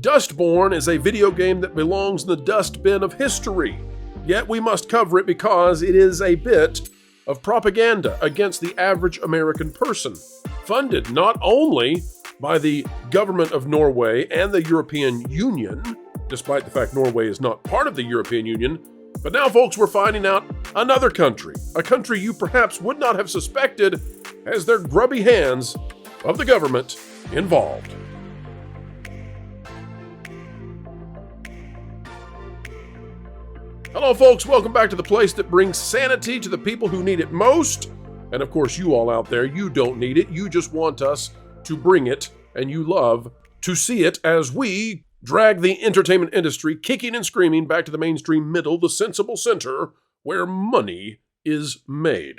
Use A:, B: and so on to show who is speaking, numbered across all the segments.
A: Dustborn is a video game that belongs in the dustbin of history, yet we must cover it because it is a bit of propaganda against the average American person, funded not only by the government of Norway and the European Union, despite the fact Norway is not part of the European Union, but now, folks, we're finding out another country, a country you perhaps would not have suspected has their grubby hands of the government involved. Hello, folks. Welcome back to the place that brings sanity to the people who need it most. And of course, you all out there, you don't need it. You just want us to bring it, and you love to see it as we drag the entertainment industry kicking and screaming back to the mainstream middle, the sensible center, where money is made.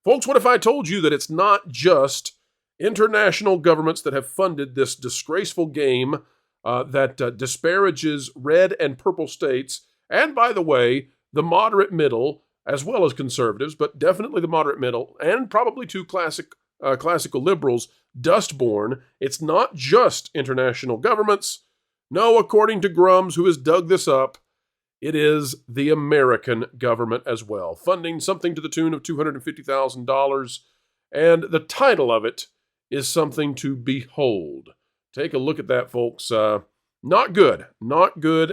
A: Folks, what if I told you that it's not just international governments that have funded this disgraceful game that disparages red and purple states, and by the way, the moderate middle, as well as conservatives, but definitely the moderate middle, and probably two classical liberals, Dustborn. It's not just international governments. No, according to Grums, who has dug this up, it is the American government as well, funding something to the tune of $250,000, and the title of it is something to behold. Take a look at that, folks. Not good,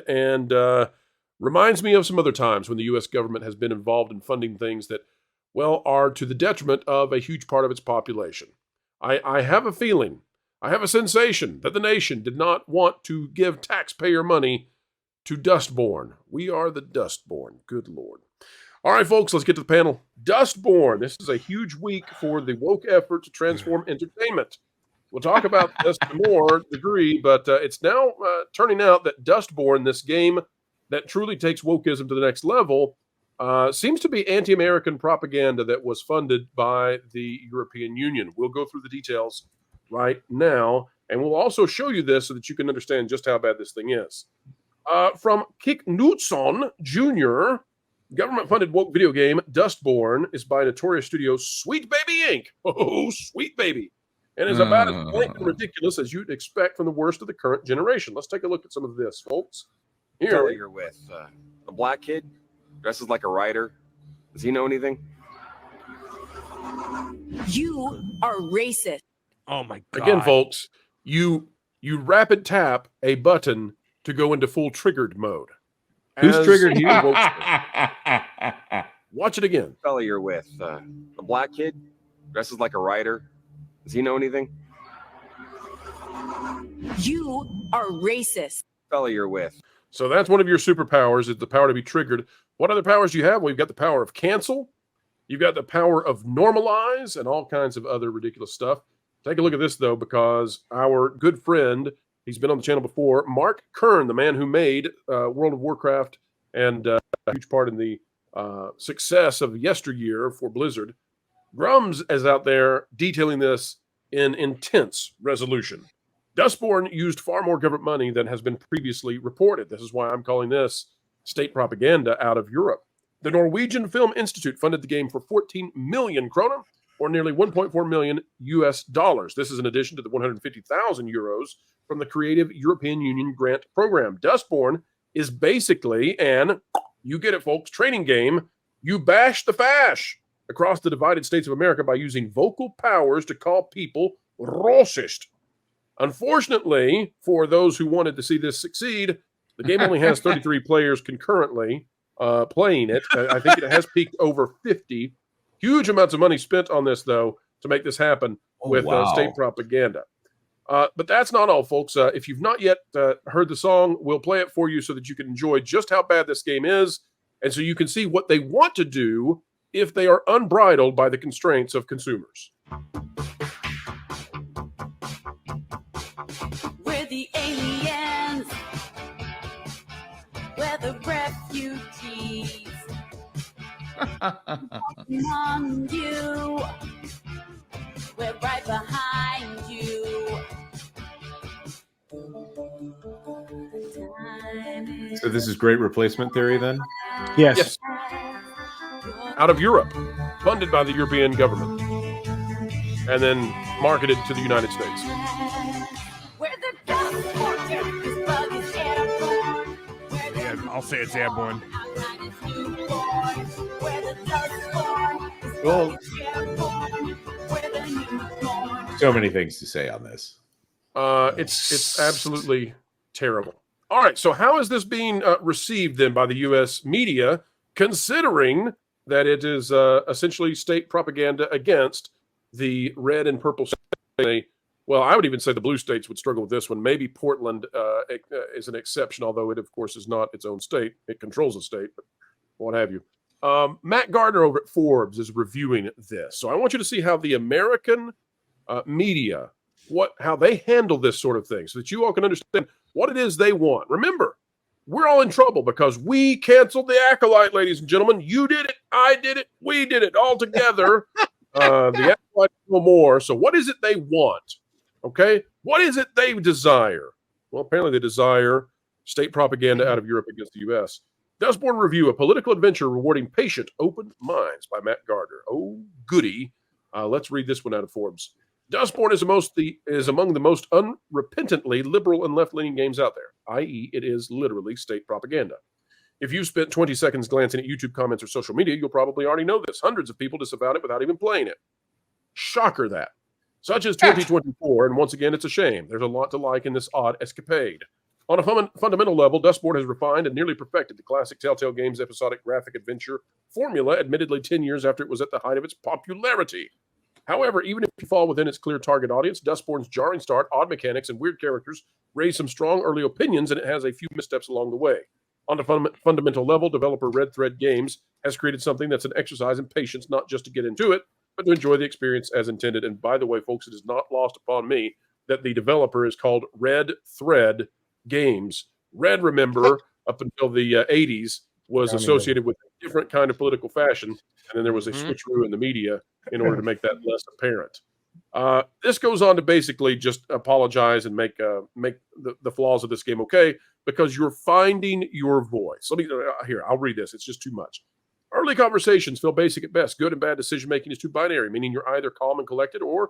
A: and reminds me of some other times when the U.S. government has been involved in funding things that, well, are to the detriment of a huge part of its population. I have a feeling, I have a sensation that the nation did not want to give taxpayer money to Dustborn. We are the Dustborn. Good Lord. All right, folks, let's get to the panel. Dustborn. This is a huge week for the woke effort to transform entertainment. We'll talk about this to more degree, but it's now turning out that Dustborn, this game that truly takes wokeism to the next level, seems to be anti-American propaganda that was funded by the European Union. We'll go through the details right now, and we'll also show you this so that you can understand just how bad this thing is. From Kik Knudson Jr., government-funded woke video game Dustborn is by notorious studio Sweet Baby Inc. Oh, Sweet Baby. And is about as blank and ridiculous as you'd expect from the worst of the current generation. Let's take a look at some of this, folks. Here
B: you're with a black kid, dresses like a writer. Does he know anything?
C: You are racist.
D: Oh my God.
A: Again, folks, you rapid tap a button to go into full triggered mode.
E: Who's triggered you?
A: Watch it again.
B: Fella you're with a black kid, dresses like a writer. Does he know anything?
C: You are racist.
B: Fella you're with.
A: So that's one of your superpowers, is the power to be triggered. What other powers do you have? Well, you've got the power of cancel. You've got the power of normalize and all kinds of other ridiculous stuff. Take a look at this, though, because our good friend, he's been on the channel before, Mark Kern, the man who made World of Warcraft and a huge part in the success of yesteryear for Blizzard. Grums is out there detailing this in intense resolution. Dustborn used far more government money than has been previously reported. This is why I'm calling this state propaganda out of Europe. The Norwegian Film Institute funded the game for 14 million kroner, or nearly 1.4 million US dollars. This is in addition to the 150,000 euros from the Creative European Union grant program. Dustborn is basically an, you get it, folks, training game. You bash the fash across the divided states of America by using vocal powers to call people racist. Unfortunately, for those who wanted to see this succeed, the game only has 33 players concurrently playing it. I think it has peaked over 50. Huge amounts of money spent on this, though, to make this happen with state propaganda. But that's not all, folks. If you've not yet heard the song, we'll play it for you so that you can enjoy just how bad this game is, and so you can see what they want to do if they are unbridled by the constraints of consumers.
C: We're the aliens. We're the refugees. Walking on you. We're right behind you.
E: So this is great replacement theory then?
A: Yes. Out of Europe, funded by the European government, and then marketed to the United States.
C: Where the dust
D: I'll say it's airborne.
E: Well, so many things to say on this.
A: It's absolutely terrible. All right, so how is this being received then by the U.S. media, considering that it is essentially state propaganda against the red and purple state? Well, I would even say the blue states would struggle with this one. Maybe Portland is an exception, although it, of course, is not its own state. It controls a state, but what have you. Matt Gardner over at Forbes is reviewing this. So I want you to see how the American media, how they handle this sort of thing so that you all can understand what it is they want. Remember, we're all in trouble because we canceled the Acolyte, ladies and gentlemen. You did it. I did it. We did it all together. The Acolyte no more. So what is it they want? Okay, what is it they desire? Well, apparently they desire state propaganda out of Europe against the U.S. Dustborn Review, a political adventure rewarding patient, open minds by Matt Gardner. Oh, goody. Let's read this one out of Forbes. Dustborn is among the most unrepentantly liberal and left-leaning games out there, i.e. it is literally state propaganda. If you spent 20 seconds glancing at YouTube comments or social media, you'll probably already know this. Hundreds of people disavowed it without even playing it. Shocker that. Such as 2024, and once again, it's a shame. There's a lot to like in this odd escapade. On a fundamental level, Dustborn has refined and nearly perfected the classic Telltale Games episodic graphic adventure formula, admittedly 10 years after it was at the height of its popularity. However, even if you fall within its clear target audience, Dustborn's jarring start, odd mechanics, and weird characters raise some strong early opinions, and it has a few missteps along the way. On a fundamental level, developer Red Thread Games has created something that's an exercise in patience, not just to get into it, but to enjoy the experience as intended. And by the way, folks, it is not lost upon me that the developer is called Red Thread Games. Red, remember, up until the 80s, was associated with a different kind of political fashion, and then there was a switcheroo in the media in order to make that less apparent. This goes on to basically just apologize and make the flaws of this game okay, because you're finding your voice. Here, I'll read this. It's just too much. Early conversations feel basic at best. Good and bad decision-making is too binary, meaning you're either calm and collected or,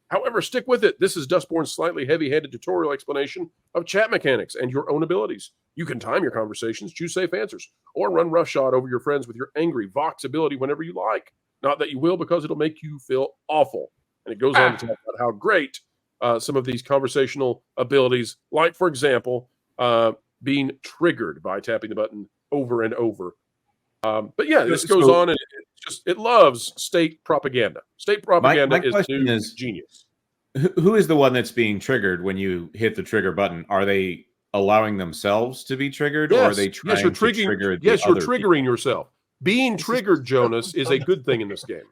A: however, stick with it. This is Dustborn's slightly heavy-handed tutorial explanation of chat mechanics and your own abilities. You can time your conversations, choose safe answers, or run roughshod over your friends with your angry Vox ability whenever you like. Not that you will, because it'll make you feel awful. And it goes on to talk about how great some of these conversational abilities, like, for example, being triggered by tapping the button over and over. But yeah, this goes on, and it loves state propaganda. State propaganda is genius.
E: Who is the one that's being triggered when you hit the trigger button? Are they allowing themselves to be triggered, or are they trying to trigger the
A: Yes, you're
E: other
A: triggering
E: people?
A: yourself. Being triggered, Jonas, is a good thing in this game.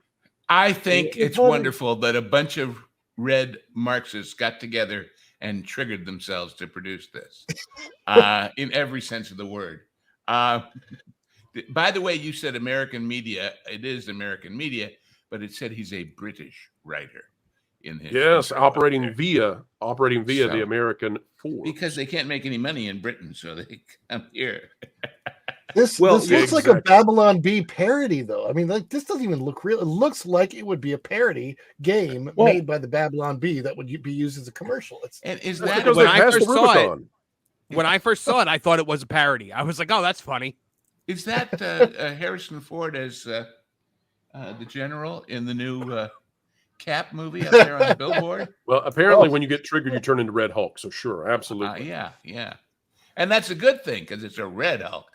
F: I think it's wonderful that a bunch of red Marxists got together and triggered themselves to produce this, in every sense of the word. By the way, you said American media. It is American media, but it said he's a British writer in his.
A: Yes, operating via the American force.
F: Because they can't make any money in Britain, so they come here.
G: This looks like a Babylon Bee parody, though. I mean, like, this doesn't even look real. It looks like it would be a parody game made by the Babylon Bee that would be used as a commercial.
F: And is
A: That's
F: that
A: because
D: when
A: they
D: I
A: passed
D: first
A: the
D: saw it?
A: Rubicon.
D: When I first saw it, I thought it was a parody. I was like, "Oh, that's funny."
F: Is that Harrison Ford as the general in the new Cap movie up there on the billboard?
A: Well, apparently, when you get triggered, you turn into Red Hulk. So sure, absolutely.
F: Yeah, and that's a good thing because it's a Red Hulk.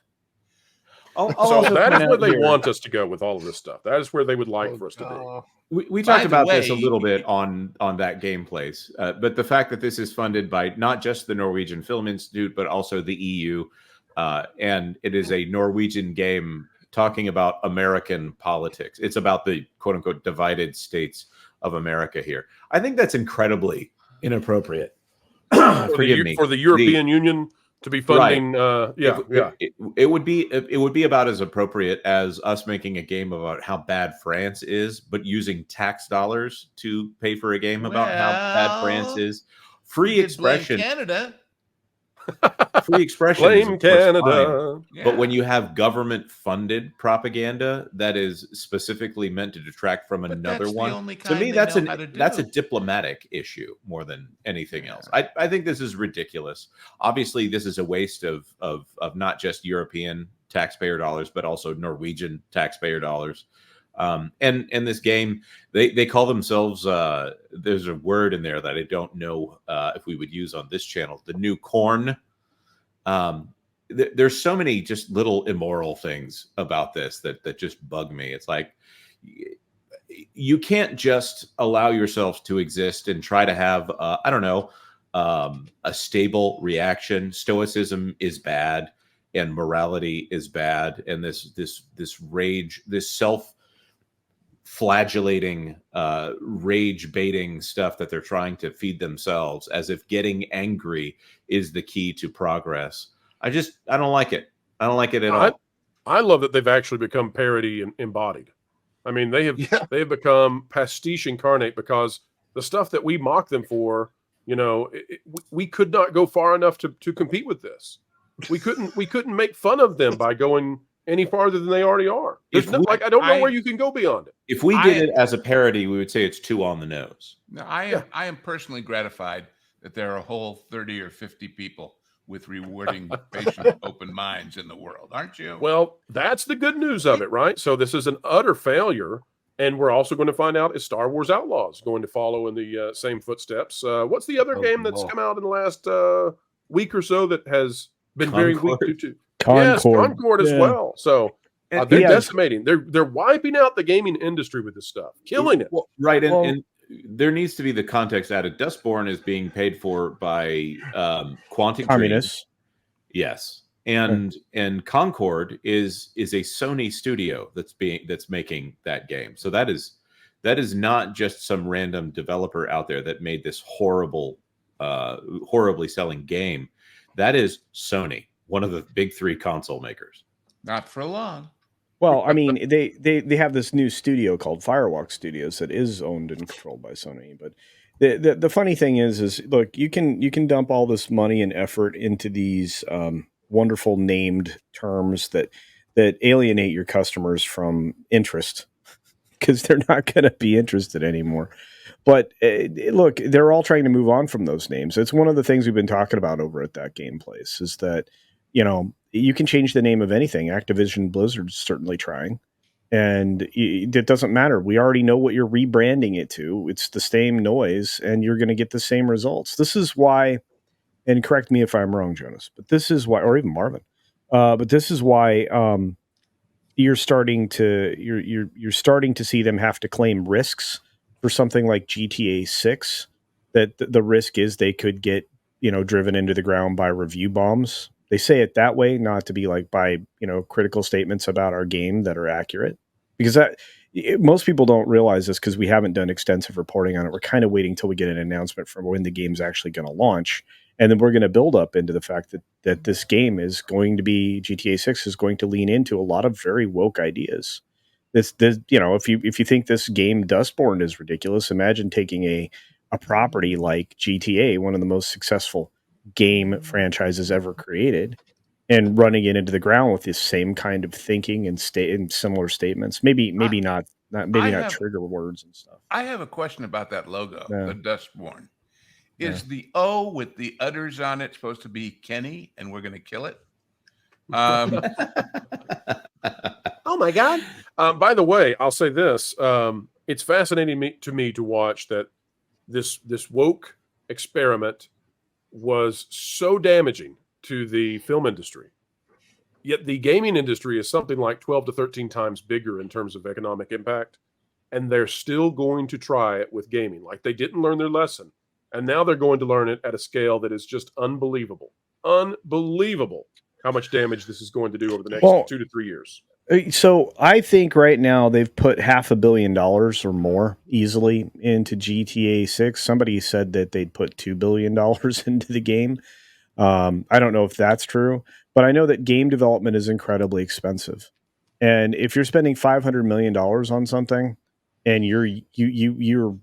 A: So that is where they want us to go with all of this stuff. That is where they would like for us to be.
E: We talked about this a little bit on that gameplays, but the fact that this is funded by not just the Norwegian Film Institute, but also the EU, and it is a Norwegian game talking about American politics. It's about the quote unquote divided states of America here. I think that's incredibly inappropriate.
A: For the European Union to be funding,
E: it would be about as appropriate as us making a game about how bad France is, but using tax dollars to pay for a game about how bad France is. Free expression,
F: Canada.
E: free expression is
A: Blame
E: of course
A: Canada.
E: fine. But when you have government-funded propaganda that is specifically meant to detract from another one, to me that's a diplomatic issue more than anything else. I think this is ridiculous. Obviously, this is a waste of not just European taxpayer dollars, but also Norwegian taxpayer dollars. And this game, they call themselves, there's a word in there that I don't know if we would use on this channel, the new corn. There's so many just little immoral things about this that just bug me. It's like, you can't just allow yourself to exist and try to have, I don't know, a stable reaction. Stoicism is bad and morality is bad. And this rage, this self-flagellating, rage baiting stuff that they're trying to feed themselves as if getting angry is the key to progress. I don't like it. I don't like it at all.
A: I love that they've actually become parody and embodied. I mean, they have become pastiche incarnate, because the stuff that we mock them for, we could not go far enough to compete with this. We couldn't make fun of them by going any farther than they already are. I don't know where you can go beyond it.
E: If we did it as a parody, we would say it's too on the nose.
F: No, I am personally gratified that there are a whole 30 or 50 people with rewarding, patient, open minds in the world, aren't you?
A: Well, that's the good news of it, right? So this is an utter failure, and we're also going to find out, is Star Wars Outlaws going to follow in the same footsteps? What's the other game that's come out in the last week or so that has been very weak due to Concord as well? So they're decimating. They're wiping out the gaming industry with this stuff, killing it.
E: Well, right, and there needs to be the context added. Dustborn is being paid for by Quantic
H: Communists.
E: Yes, and Concord is a Sony studio that's making that game. So that is not just some random developer out there that made this horribly selling game. That is Sony, one of the big three console makers.
F: Not for long.
H: Well, I mean, they have this new studio called Firewalk Studios that is owned and controlled by Sony. But the funny thing is look, you can dump all this money and effort into these wonderful named terms that alienate your customers from interest, because they're not going to be interested anymore. But look, they're all trying to move on from those names. It's one of the things we've been talking about over at That Game Place, is that, you can change the name of anything. Activision Blizzard's certainly trying. And it doesn't matter. We already know what you're rebranding it to. It's the same noise, and you're going to get the same results. This is why, and correct me if I'm wrong, Jonas, but this is why, or even Marvin, but this is why you're starting to see them have to claim risks for something like GTA 6. That the risk is they could get driven into the ground by review bombs. They say it that way, not to be like by, critical statements about our game that are accurate, because most people don't realize this because we haven't done extensive reporting on it. We're kind of waiting till we get an announcement from when the game's actually going to launch. And then we're going to build up into the fact that this game is going to be, GTA 6 is going to lean into a lot of very woke ideas. This if you think this game Dustborn is ridiculous, imagine taking a property like GTA, one of the most successful game franchises ever created, and running it into the ground with this same kind of thinking and similar statements. Maybe not trigger words and stuff.
F: I have a question about that logo, the Dustborn. Is the O with the udders on it supposed to be Kenny, and we're going to kill it?
A: Oh my God! By the way, I'll say this: it's fascinating to me to watch that this woke experiment was so damaging to the film industry. Yet the gaming industry is something like 12 to 13 times bigger in terms of economic impact, and they're still going to try it with gaming. Like, they didn't learn their lesson, and now they're going to learn it at a scale that is just unbelievable. Unbelievable how much damage this is going to do over the next 2 to 3 years.
H: So I think right now they've put $500 million or more easily into GTA 6. Somebody said that they'd put $2 billion into the game. I don't know if that's true, but I know that game development is incredibly expensive. And if you're spending $500 million on something, and you're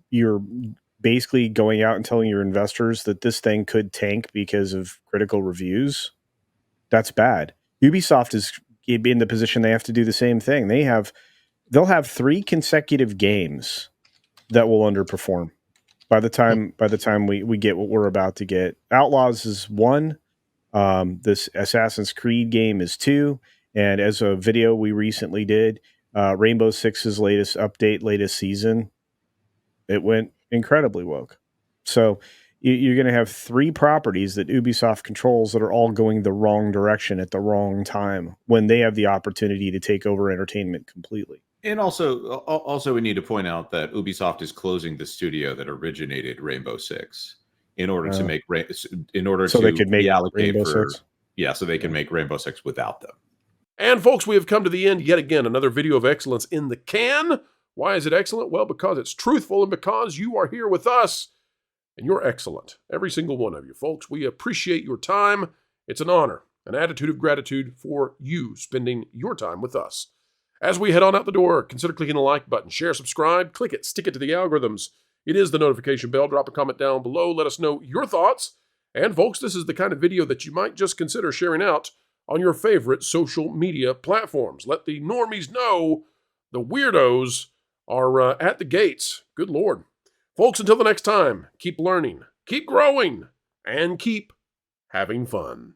H: basically going out and telling your investors that this thing could tank because of critical reviews, That's bad. Ubisoft is in the position they have to do the same thing. They'll have 3 consecutive games that will underperform by the time we get what we're about to get. Outlaws is 1. This Assassin's Creed game is 2. And as a video we recently did, Rainbow Six's latest update, latest season, it went incredibly woke. So you're going to have 3 properties that Ubisoft controls that are all going the wrong direction at the wrong time when they have the opportunity to take over entertainment completely.
E: And also we need to point out that Ubisoft is closing the studio that originated Rainbow Six in order to make they could make Rainbow Six. Yeah, so they can make Rainbow Six without them.
A: And folks, we have come to the end yet again. Another video of excellence in the can. Why is it excellent? Well, because it's truthful and because you are here with us and you're excellent. Every single one of you, folks. We appreciate your time. It's an honor, an attitude of gratitude for you spending your time with us. As we head on out the door, consider clicking the like button, share, subscribe, click it, stick it to the algorithms. It is the notification bell. Drop a comment down below. Let us know your thoughts. And folks, this is the kind of video that you might just consider sharing out on your favorite social media platforms. Let the normies know the weirdos are at the gates. Good Lord. Folks, until the next time, keep learning, keep growing, and keep having fun.